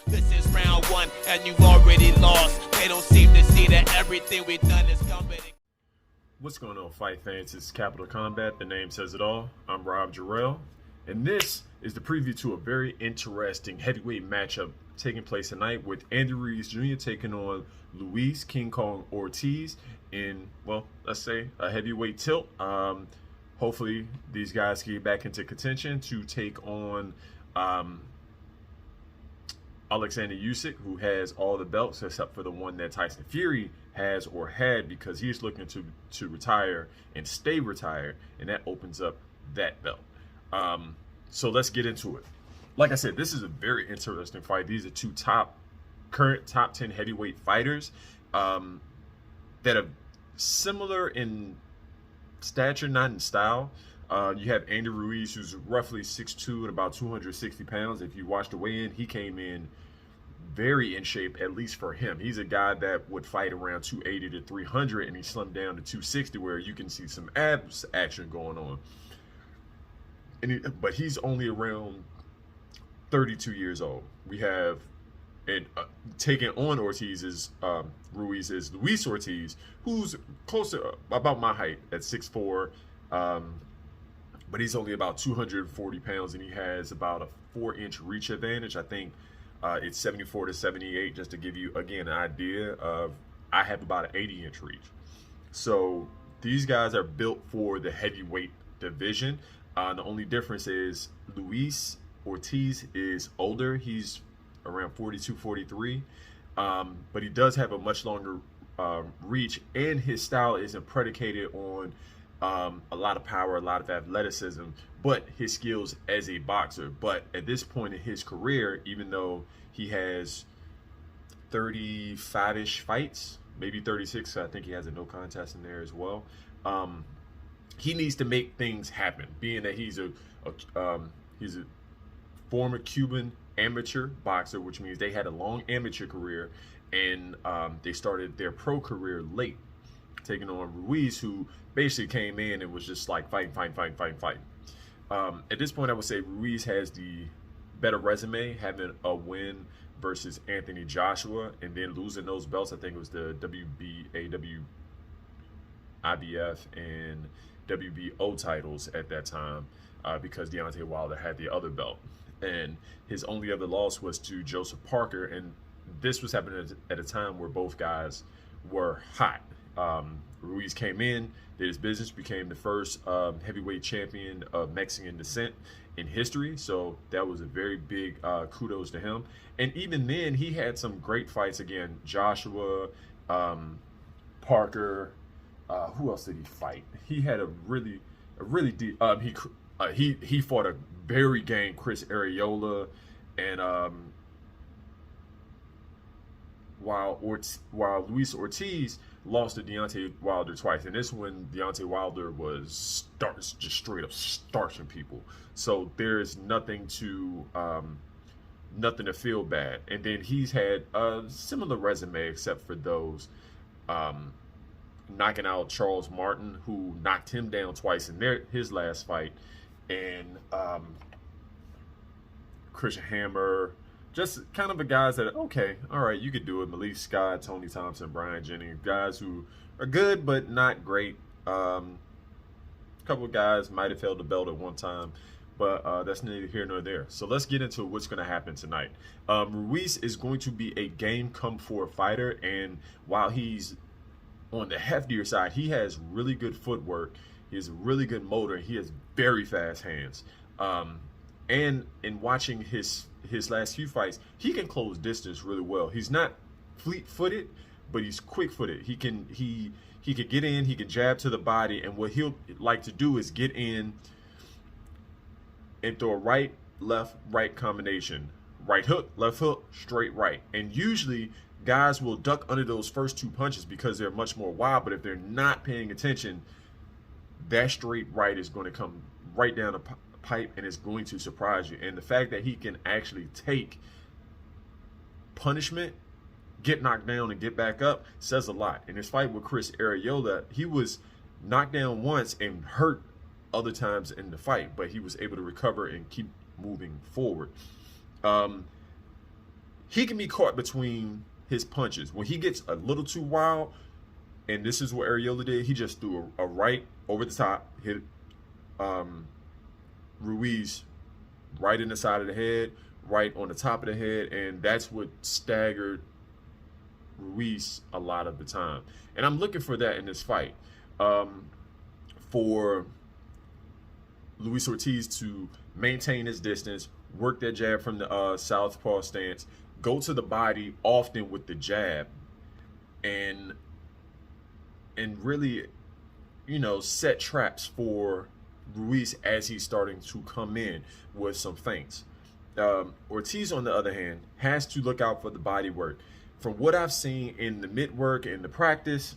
This is round one, and you've already lost. They don't seem to see that everything we've done is coming. What's going on, fight fans? It's Capital Combat. The name says it all. I'm Rob Jarrell, and this is the preview to a very interesting heavyweight matchup taking place tonight with Andy Ruiz Jr. taking on Luis King Kong Ortiz in, well, let's say a heavyweight tilt. Hopefully these guys get back into contention to take on Alexander Usyk, who has all the belts except for the one that Tyson Fury has or had, because he's looking to retire and stay retired, and that opens up that belt. So let's get into it. Like I said, this is a very interesting fight. These are two current top 10 heavyweight fighters that are similar in stature, not in style. You have Andy Ruiz, who's roughly 6'2" and about 260 pounds. If you watched the weigh-in, he came in very in shape, at least for him. He's a guy that would fight around 280 to 300, and he slimmed down to 260, where you can see some abs action going on. But he's only around 32 years old. We have, and taking on Ortiz is Ruiz is Luis Ortiz, who's close to about my height at 6'4", but he's only about 240 pounds, and he has about a 4-inch reach advantage. I think it's 74 to 78, just to give you, again, an idea of, I have about an 80-inch reach. So these guys are built for the heavyweight division. The only difference is Luis Ortiz is older. He's around 42, 43, but he does have a much longer reach, and his style isn't predicated on a lot of power, a lot of athleticism, but his skills as a boxer. But at this point in his career, even though he has 35-ish fights, maybe 36, I think he has a no contest in there as well, he needs to make things happen, being that he's a former Cuban amateur boxer, which means they had a long amateur career, and they started their pro career late, taking on Ruiz, who basically came in and was just like fighting. At this point, I would say Ruiz has the better resume, having a win versus Anthony Joshua, and then losing those belts. I think it was the WBA, IBF, and WBO titles at that time, because Deontay Wilder had the other belt. And his only other loss was to Joseph Parker, and this was happening at a time where both guys were hot. Ruiz came in, did his business, became the first heavyweight champion of Mexican descent in history. So that was a very big kudos to him. And even then, he had some great fights again. Joshua, Parker. Who else did he fight? He had a really deep. He fought a very game Chris Areola, and while Luis Ortiz lost to Deontay Wilder twice, and this one Deontay Wilder was just straight up starching people. So there's nothing to feel bad. And then he's had a similar resume, except for those knocking out Charles Martin, who knocked him down twice in his last fight, and Christian Hammer. Just kind of the guys that, okay, all right, you could do it. Malik Scott, Tony Thompson, Brian Jennings, guys who are good but not great. A couple of guys might have held the belt at one time, but that's neither here nor there. So let's get into what's going to happen tonight. Ruiz is going to be a game come forward fighter, and while he's on the heftier side, he has really good footwork. He has a really good motor. He has very fast hands. And in watching his last few fights, he can close distance really well. He's not fleet-footed, but he's quick-footed. He can get in, he can jab to the body, and what he'll like to do is get in and throw a right, left, right combination. Right hook, left hook, straight right. And usually guys will duck under those first two punches because they're much more wild, but if they're not paying attention, that straight right is going to come right down the pipe, and it's going to surprise you. And the fact that he can actually take punishment, get knocked down, and get back up says a lot. In his fight with Chris Areola, he was knocked down once and hurt other times in the fight, but he was able to recover and keep moving forward. he can be caught between his punches. When he gets a little too wild, and this is what Arreola did, he just threw a right over the top, hit Ruiz right in the side of the head, right on the top of the head, and that's what staggered Ruiz a lot of the time. And I'm looking for that in this fight. For Luis Ortiz to maintain his distance, work that jab from the southpaw stance, go to the body often with the jab, and really, set traps for Ruiz as he's starting to come in with some feints. Ortiz, on the other hand, has to look out for the body work. From what I've seen in the mid work and the practice,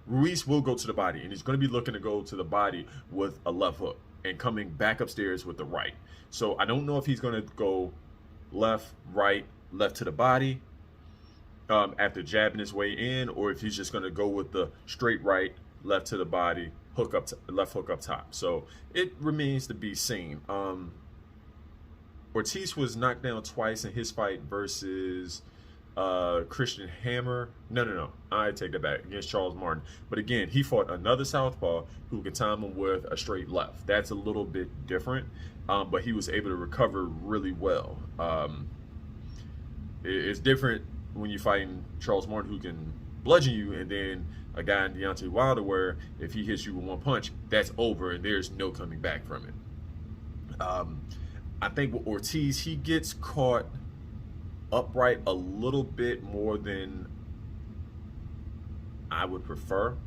Ruiz will go to the body, and he's going to be looking to go to the body with a left hook and coming back upstairs with the right. So I don't know if he's going to go left, right, left to the body after jabbing his way in, or if he's just going to go with the straight right, left to the body, hook up, left hook up top. So it remains to be seen. Ortiz was knocked down twice in his fight versus Christian Hammer. No, I take that back, against Charles Martin. But again, he fought another southpaw who could time him with a straight left. That's a little bit different, but he was able to recover really well. It's different when you're fighting Charles Martin, who can bludgeon you, and then a guy in Deontay Wilder where if he hits you with one punch, that's over and there's no coming back from it. I think with Ortiz, he gets caught upright a little bit more than I would prefer.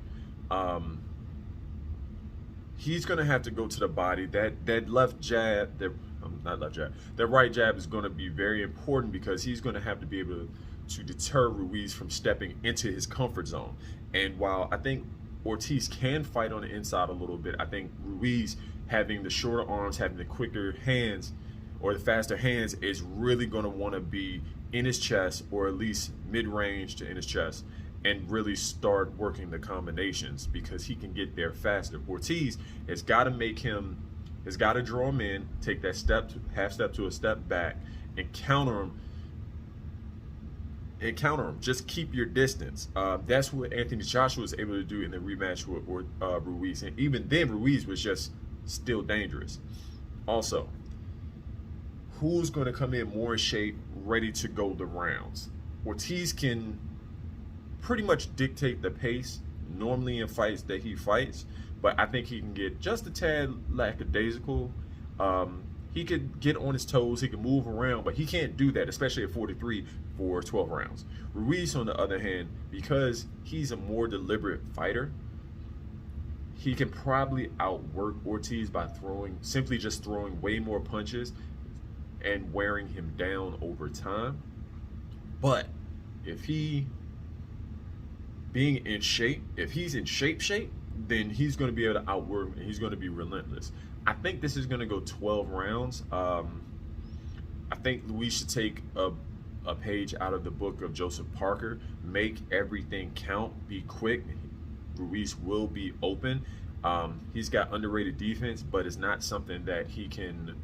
He's going to have to go to the body. That left jab, that right jab is going to be very important, because he's going to have to be able to deter Ruiz from stepping into his comfort zone. And while I think Ortiz can fight on the inside a little bit, I think Ruiz, having the shorter arms, having the quicker hands or the faster hands, is really going to want to be in his chest, or at least mid-range to in his chest, and really start working the combinations, because he can get there faster. Ortiz has got to draw him in, take that half step to a step back, and counter him. Just keep your distance. That's what Anthony Joshua was able to do in the rematch with Ruiz, and even then Ruiz was just still dangerous. Also, who's going to come in more in shape, ready to go the rounds? Ortiz can pretty much dictate the pace normally in fights that he fights, but I think he can get just a tad lackadaisical. He could get on his toes, he can move around, but he can't do that, especially at 43 for 12 rounds. Ruiz, on the other hand, because he's a more deliberate fighter, he can probably outwork Ortiz by simply just throwing way more punches and wearing him down over time. But if he's in shape, then he's going to be able to outwork him, and he's going to be relentless. I think this is going to go 12 rounds. I think Luis should take a page out of the book of Joseph Parker. Make everything count. Be quick. Ruiz will be open. He's got underrated defense, but it's not something that he can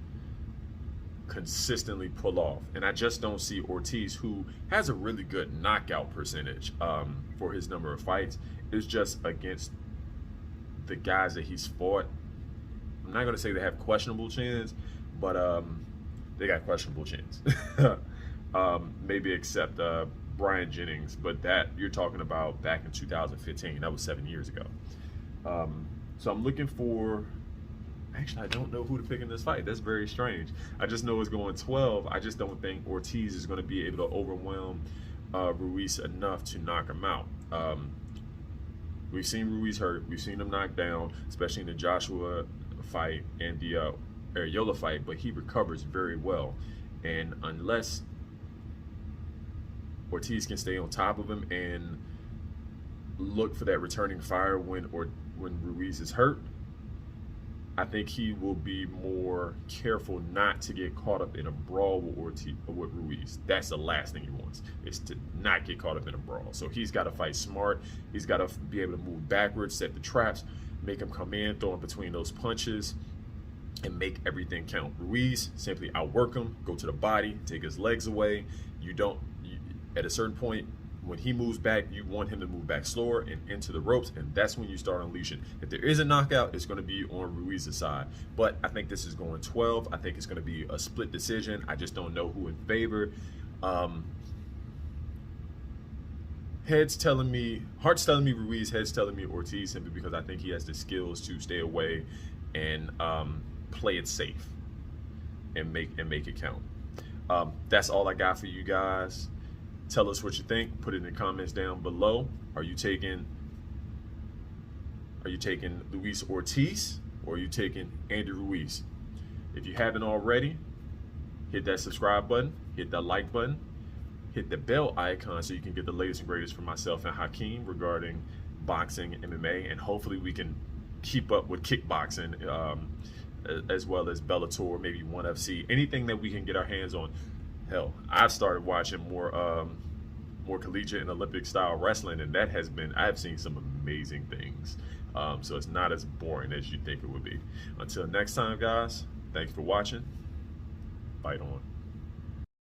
consistently pull off. And I just don't see Ortiz, who has a really good knockout percentage for his number of fights, is just against the guys that he's fought. I'm not going to say they have questionable chins, but they got questionable chins. Maybe except Brian Jennings, but that you're talking about back in 2015. That was 7 years ago. So I'm looking for... Actually, I don't know who to pick in this fight. That's very strange. I just know it's going 12. I just don't think Ortiz is going to be able to overwhelm Ruiz enough to knock him out. We've seen Ruiz hurt. We've seen him knocked down, especially in the Joshua fight and the Arreola fight, but he recovers very well. And unless Ortiz can stay on top of him and look for that returning fire when Ruiz is hurt, I think he will be more careful not to get caught up in a brawl with Ruiz. That's the last thing he wants, is to not get caught up in a brawl. So he's got to fight smart. He's got to be able to move backwards, set the traps, make him come in, throw him between those punches, and make everything count. Ruiz, simply outwork him, go to the body, take his legs away. At a certain point, when he moves back, you want him to move back slower and into the ropes, and that's when you start unleashing. If there is a knockout, it's going to be on Ruiz's side. But I think this is going 12. I think it's going to be a split decision. I just don't know who in favor. Heads telling me, heart's telling me Ruiz, heads telling me Ortiz, simply because I think he has the skills to stay away and play it safe and make it count. That's all I got for you guys. Tell us what you think. Put it in the comments down below. Are you taking Luis Ortiz, or are you taking Andy Ruiz? If you haven't already, hit that subscribe button, hit that like button, hit the bell icon so you can get the latest and greatest from myself and Hakeem regarding boxing, MMA, and hopefully we can keep up with kickboxing as well as Bellator, maybe ONE FC, anything that we can get our hands on. Hell, I've started watching more collegiate and Olympic style wrestling, and I've seen some amazing things. So it's not as boring as you think it would be. Until next time, guys, thanks for watching. Fight on.